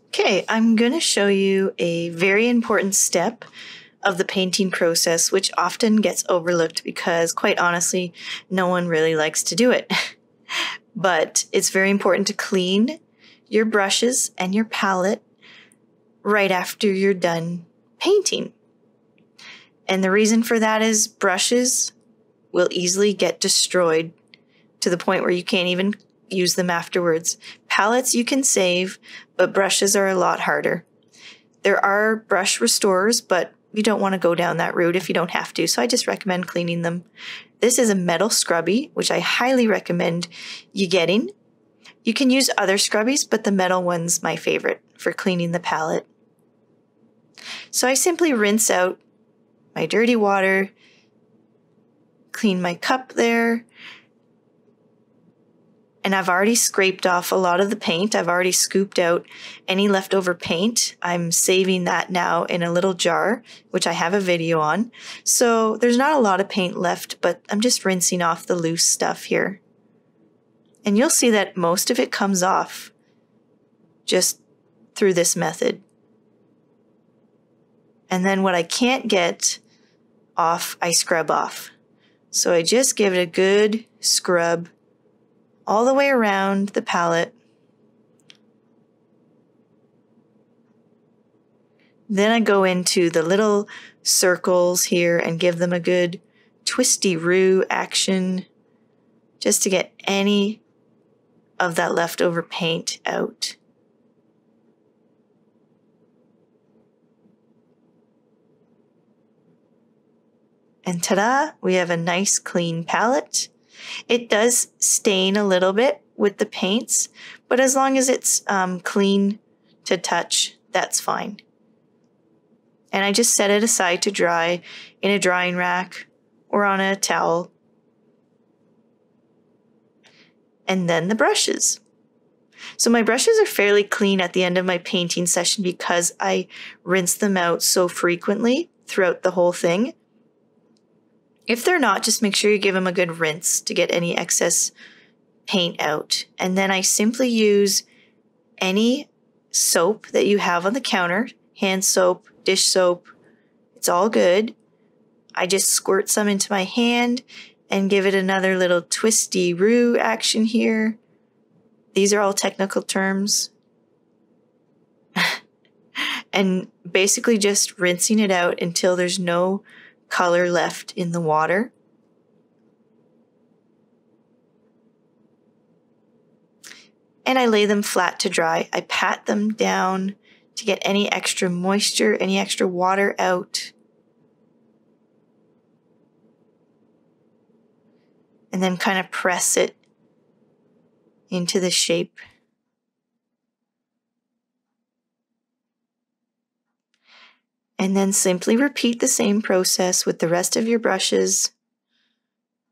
Okay, I'm going to show you a very important step of the painting process, which often gets overlooked because, quite honestly, no one really likes to do it. But it's very important to clean your brushes and your palette right after you're done painting. And the reason for that is brushes will easily get destroyed to the point where you can't even use them afterwards. Palettes you can save, but brushes are a lot harder. There are brush restorers, but you don't want to go down that route if you don't have to, so I just recommend cleaning them. This is a metal scrubby, which I highly recommend you getting. You can use other scrubbies, but the metal one's my favorite for cleaning the palette. So I simply rinse out my dirty water, clean my cup there, and I've already scraped off a lot of the paint. I've already scooped out any leftover paint. I'm saving that now in a little jar, which I have a video on. So there's not a lot of paint left, but I'm just rinsing off the loose stuff here. And you'll see that most of it comes off just through this method. And then what I can't get off, I scrub off. So I just give it a good scrub all the way around the palette. Then I go into the little circles here and give them a good twisty-roo action just to get any of that leftover paint out. And ta-da, we have a nice clean palette. It does stain a little bit with the paints, but as long as it's clean to touch, that's fine. And I just set it aside to dry in a drying rack or on a towel. And then the brushes. So my brushes are fairly clean at the end of my painting session because I rinse them out so frequently throughout the whole thing. If they're not, just make sure you give them a good rinse to get any excess paint out. And then I simply use any soap that you have on the counter, hand soap, dish soap, it's all good. I just squirt some into my hand and give it another little twisty-roo action here. These are all technical terms. And basically just rinsing it out until there's no color left in the water. And I lay them flat to dry. I pat them down to get any extra moisture, any extra water out. And then kind of press it into the shape. And then simply repeat the same process with the rest of your brushes.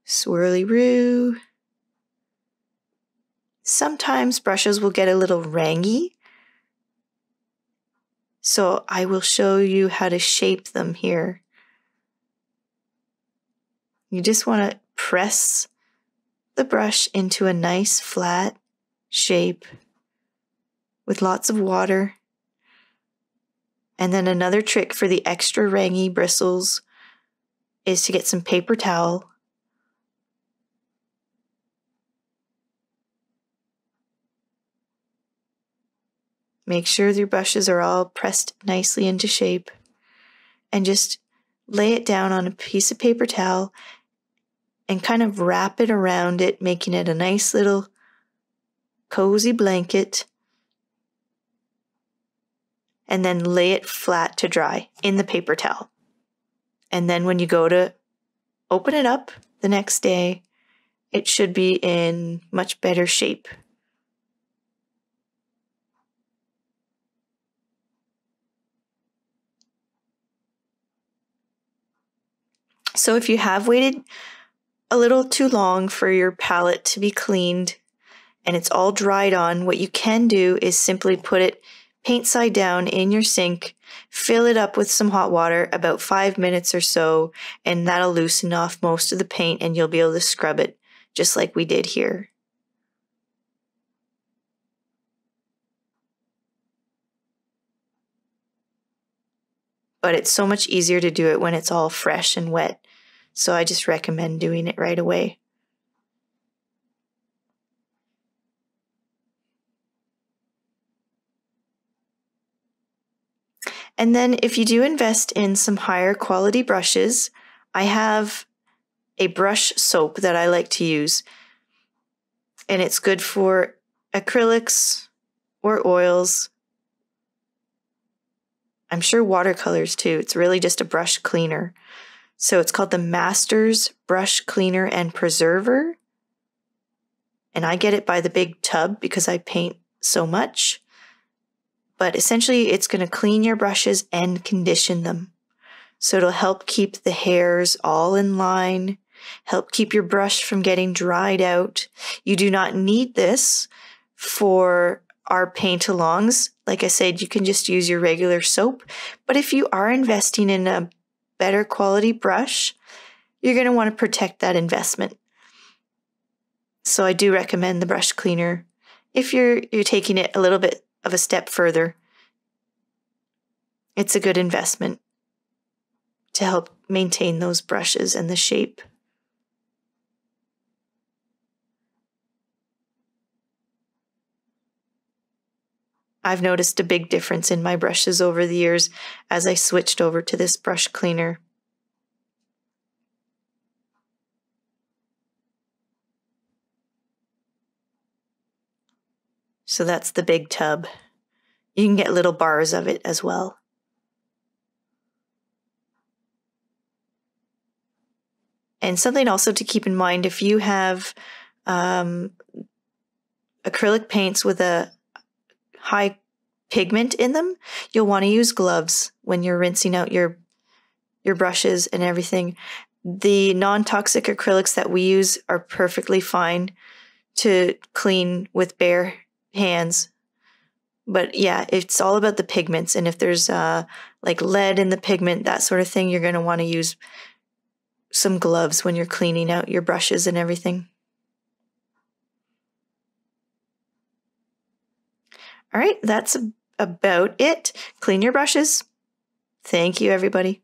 Swirly-roo. Sometimes brushes will get a little rangy, so I will show you how to shape them here. You just want to press the brush into a nice flat shape with lots of water. And then another trick for the extra rangy bristles is to get some paper towel. Make sure your brushes are all pressed nicely into shape and just lay it down on a piece of paper towel and kind of wrap it around it, making it a nice little cozy blanket. And then lay it flat to dry in the paper towel. And then when you go to open it up the next day, it should be in much better shape. So if you have waited a little too long for your palette to be cleaned and it's all dried on, what you can do is simply put it paint side down in your sink, fill it up with some hot water, about 5 minutes or so, and that'll loosen off most of the paint and you'll be able to scrub it just like we did here. but it's so much easier to do it when it's all fresh and wet. So I just recommend doing it right away. And then if you do invest in some higher quality brushes, I have a brush soap that I like to use. And it's good for acrylics or oils. I'm sure watercolors too. It's really just a brush cleaner. So it's called the Masters Brush Cleaner and Preserver. And I get it by the big tub because I paint so much. But essentially it's going to clean your brushes and condition them. So it'll help keep the hairs all in line, help keep your brush from getting dried out. You do not need this for our paint-alongs. Like I said, you can just use your regular soap. But if you are investing in a better quality brush, you're going to want to protect that investment. So I do recommend the brush cleaner if you're taking it a little bit of a step further. It's a good investment to help maintain those brushes and the shape. I've noticed a big difference in my brushes over the years as I switched over to this brush cleaner. So that's the big tub. You can get little bars of it as well. And something also to keep in mind, if you have acrylic paints with a high pigment in them, you'll want to use gloves when you're rinsing out your brushes and everything. The non-toxic acrylics that we use are perfectly fine to clean with bare hands. But yeah, it's all about the pigments. And if there's like lead in the pigment, that sort of thing, you're going to want to use some gloves when you're cleaning out your brushes and everything. All right, that's about it. Clean your brushes. Thank you, everybody.